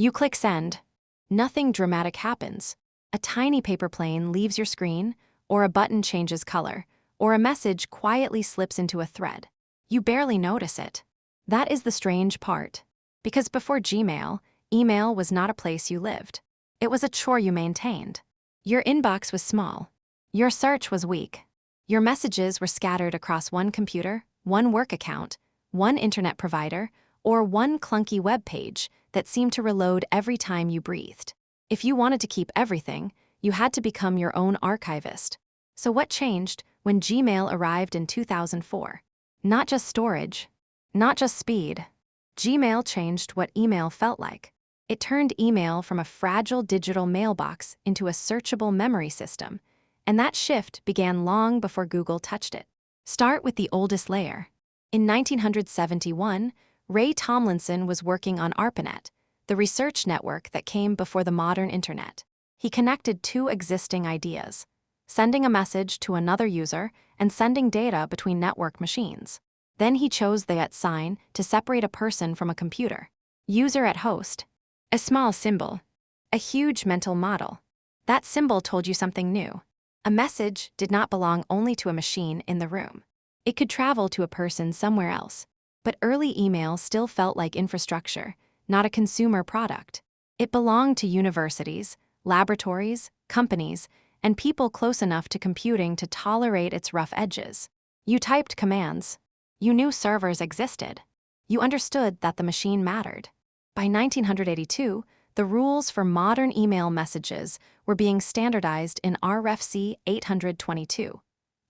You click send. Nothing dramatic happens. A tiny paper plane leaves your screen, or a button changes color, or a message quietly slips into a thread. You barely notice it. That is the strange part. Because before Gmail, email was not a place you lived. It was a chore you maintained. Your inbox was small. Your search was weak. Your messages were scattered across one computer, one work account, one internet provider, or one clunky web page that seemed to reload every time you breathed. If you wanted to keep everything, you had to become your own archivist. So what changed when Gmail arrived in 2004? Not just storage, not just speed. Gmail changed what email felt like. It turned email from a fragile digital mailbox into a searchable memory system, and that shift began long before Google touched it. Start with the oldest layer. In 1971, Ray Tomlinson was working on ARPANET, the research network that came before the modern internet. He connected two existing ideas: sending a message to another user and sending data between network machines. Then he chose the @ to separate a person from a computer. User at host. A small symbol. A huge mental model. That symbol told you something new. A message did not belong only to a machine in the room. It could travel to a person somewhere else. But early email still felt like infrastructure, not a consumer product. It belonged to universities, laboratories, companies, and people close enough to computing to tolerate its rough edges. You typed commands. You knew servers existed. You understood that the machine mattered. By 1982, the rules for modern email messages were being standardized in RFC 822,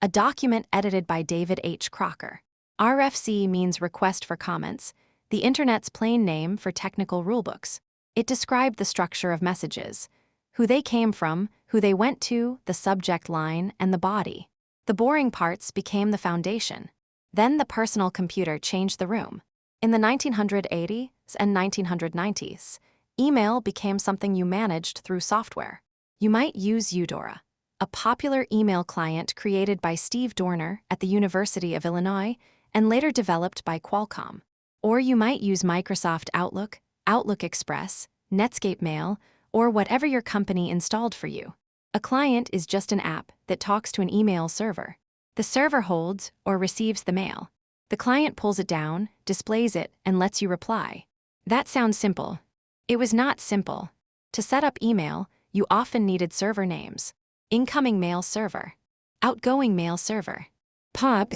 a document edited by David H. Crocker. RFC means Request for Comments, the Internet's plain name for technical rulebooks. It described the structure of messages, who they came from, who they went to, the subject line, and the body. The boring parts became the foundation. Then the personal computer changed the room. In the 1980s and 1990s, email became something you managed through software. You might use Eudora, a popular email client created by Steve Dorner at the University of Illinois and later developed by Qualcomm. Or you might use Microsoft Outlook, Outlook Express, Netscape Mail, or whatever your company installed for you. A client is just an app that talks to an email server. The server holds or receives the mail. The client pulls it down, displays it, and lets you reply. That sounds simple. It was not simple. To set up email, you often needed server names. Incoming mail server. Outgoing mail server. POP.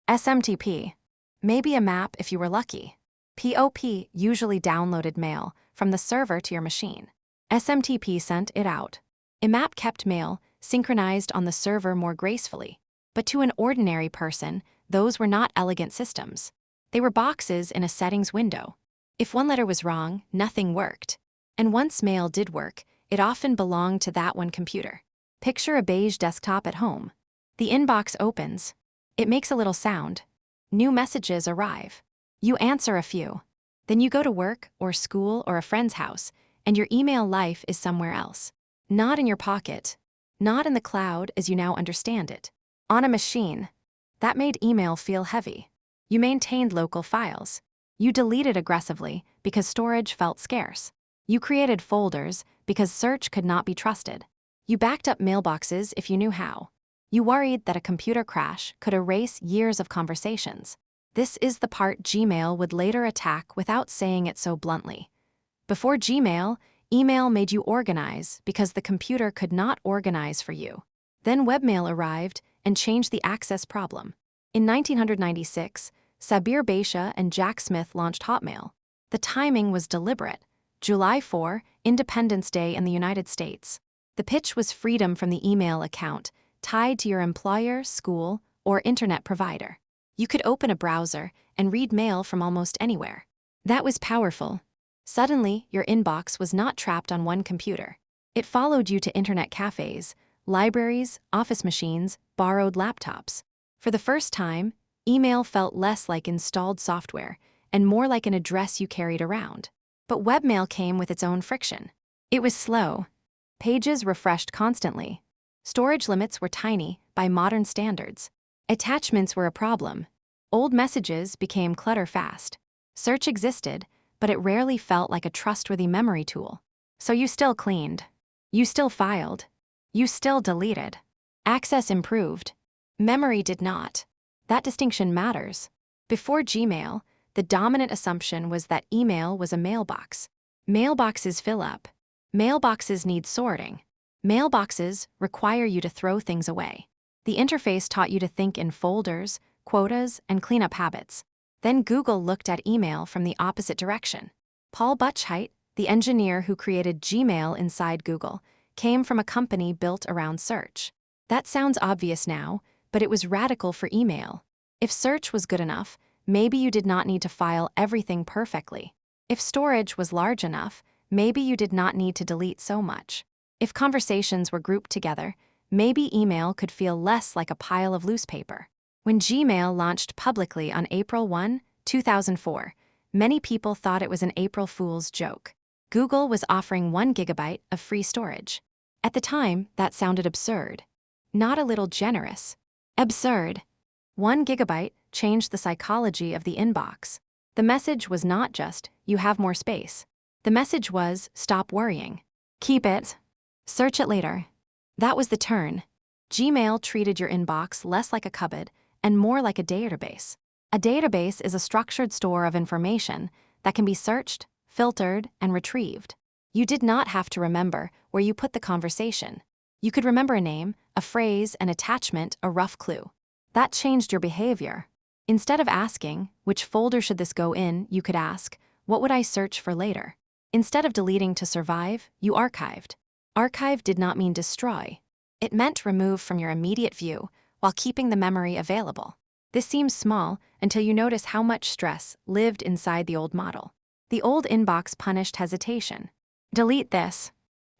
SMTP. Maybe a map if you were lucky. POP usually downloaded mail from the server to your machine. SMTP sent it out. IMAP kept mail synchronized on the server more gracefully. But to an ordinary person, those were not elegant systems. They were boxes in a settings window. If one letter was wrong, nothing worked. And once mail did work, it often belonged to that one computer. Picture a beige desktop at home. The inbox opens. It makes a little sound. New messages arrive. You answer a few. Then you go to work or school or a friend's house, and your email life is somewhere else. Not in your pocket. Not in the cloud as you now understand it. On a machine. That made email feel heavy. You maintained local files. You deleted aggressively because storage felt scarce. You created folders because search could not be trusted. You backed up mailboxes if you knew how. You worried that a computer crash could erase years of conversations. This is the part Gmail would later attack without saying it so bluntly. Before Gmail, email made you organize because the computer could not organize for you. Then webmail arrived and changed the access problem. In 1996, Sabir Baisha and Jack Smith launched Hotmail. The timing was deliberate. July 4, Independence Day in the United States. The pitch was freedom from the email account, tied to your employer, school, or internet provider. You could open a browser and read mail from almost anywhere. That was powerful. Suddenly, your inbox was not trapped on one computer. It followed you to internet cafes, libraries, office machines, borrowed laptops. For the first time, email felt less like installed software and more like an address you carried around. But webmail came with its own friction. It was slow. Pages refreshed constantly. Storage limits were tiny by modern standards. Attachments were a problem. Old messages became clutter fast. Search existed, but it rarely felt like a trustworthy memory tool. So you still cleaned. You still filed. You still deleted. Access improved. Memory did not. That distinction matters. Before Gmail, the dominant assumption was that email was a mailbox. Mailboxes fill up. Mailboxes need sorting. Mailboxes require you to throw things away. The interface taught you to think in folders, quotas, and cleanup habits. Then Google looked at email from the opposite direction. Paul Butchheit, the engineer who created Gmail inside Google, came from a company built around search. That sounds obvious now, but it was radical for email. If search was good enough, maybe you did not need to file everything perfectly. If storage was large enough, maybe you did not need to delete so much. If conversations were grouped together, maybe email could feel less like a pile of loose paper. When Gmail launched publicly on April 1, 2004, many people thought it was an April Fool's joke. Google was offering 1 gigabyte of free storage. At the time, that sounded absurd. Not a little generous. Absurd. 1 gigabyte changed the psychology of the inbox. The message was not just, you have more space. The message was, stop worrying. Keep it. Search it later. That was the turn. Gmail treated your inbox less like a cupboard and more like a database. A database is a structured store of information that can be searched, filtered, and retrieved. You did not have to remember where you put the conversation. You could remember a name, a phrase, an attachment, a rough clue. That changed your behavior. Instead of asking, which folder should this go in, you could ask, what would I search for later? Instead of deleting to survive, you archived. Archive did not mean destroy. It meant remove from your immediate view while keeping the memory available. This seems small until you notice how much stress lived inside the old model. The old inbox punished hesitation. Delete this.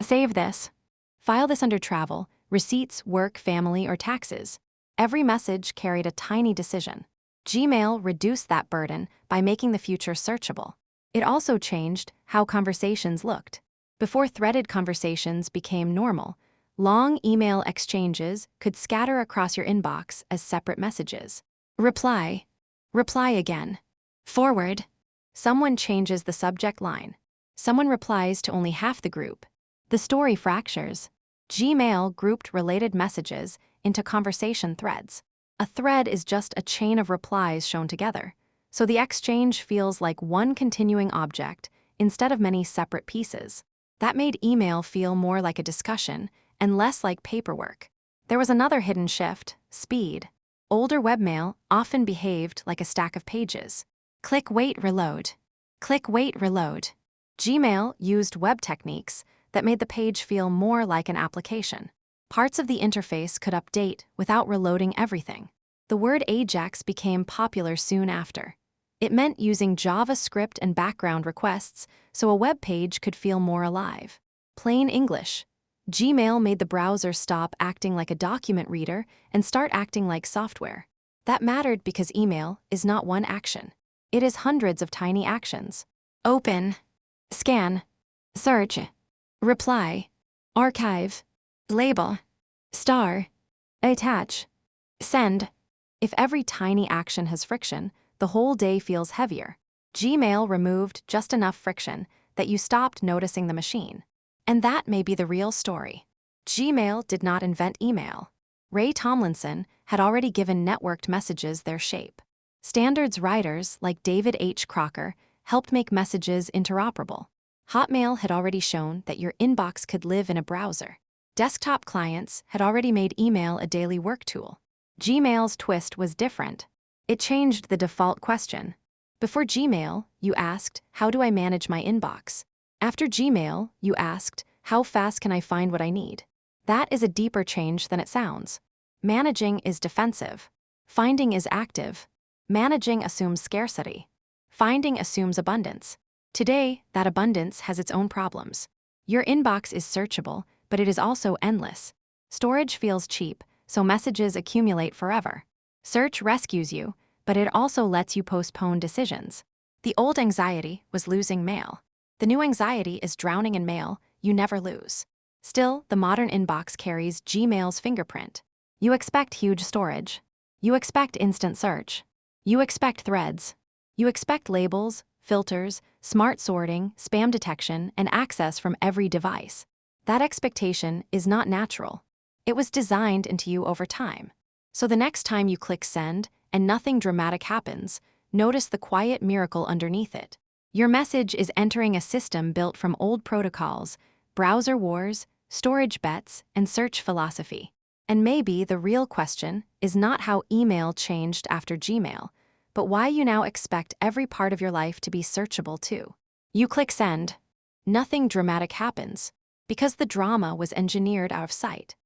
Save this. File this under travel, receipts, work, family, or taxes. Every message carried a tiny decision. Gmail reduced that burden by making the future searchable. It also changed how conversations looked. Before threaded conversations became normal, long email exchanges could scatter across your inbox as separate messages. Reply. Reply again. Forward. Someone changes the subject line. Someone replies to only half the group. The story fractures. Gmail grouped related messages into conversation threads. A thread is just a chain of replies shown together, so the exchange feels like one continuing object instead of many separate pieces. That made email feel more like a discussion and less like paperwork. There was another hidden shift: speed. Older webmail often behaved like a stack of pages. Click, wait, reload. Click, wait, reload. Gmail used web techniques that made the page feel more like an application. Parts of the interface could update without reloading everything. The word AJAX became popular soon after. It meant using JavaScript and background requests so a web page could feel more alive. Plain English. Gmail made the browser stop acting like a document reader and start acting like software. That mattered because email is not one action. It is hundreds of tiny actions. Open. Scan. Search. Reply. Archive. Label. Star. Attach. Send. If every tiny action has friction, the whole day feels heavier. Gmail removed just enough friction that you stopped noticing the machine. And that may be the real story. Gmail did not invent email. Ray Tomlinson had already given networked messages their shape. Standards writers like David H. Crocker helped make messages interoperable. Hotmail had already shown that your inbox could live in a browser. Desktop clients had already made email a daily work tool. Gmail's twist was different. It changed the default question. Before Gmail, you asked, how do I manage my inbox? After Gmail, you asked, how fast can I find what I need? That is a deeper change than it sounds. Managing is defensive. Finding is active. Managing assumes scarcity. Finding assumes abundance. Today, that abundance has its own problems. Your inbox is searchable, but it is also endless. Storage feels cheap, so messages accumulate forever. Search rescues you, but it also lets you postpone decisions. The old anxiety was losing mail. The new anxiety is drowning in mail you never lose. Still, the modern inbox carries Gmail's fingerprint. You expect huge storage. You expect instant search. You expect threads. You expect labels, filters, smart sorting, spam detection, and access from every device. That expectation is not natural. It was designed into you over time. So the next time you click send and nothing dramatic happens, notice the quiet miracle underneath it. Your message is entering a system built from old protocols, browser wars, storage bets, and search philosophy. And maybe the real question is not how email changed after Gmail, but why you now expect every part of your life to be searchable too. You click send, nothing dramatic happens, because the drama was engineered out of sight.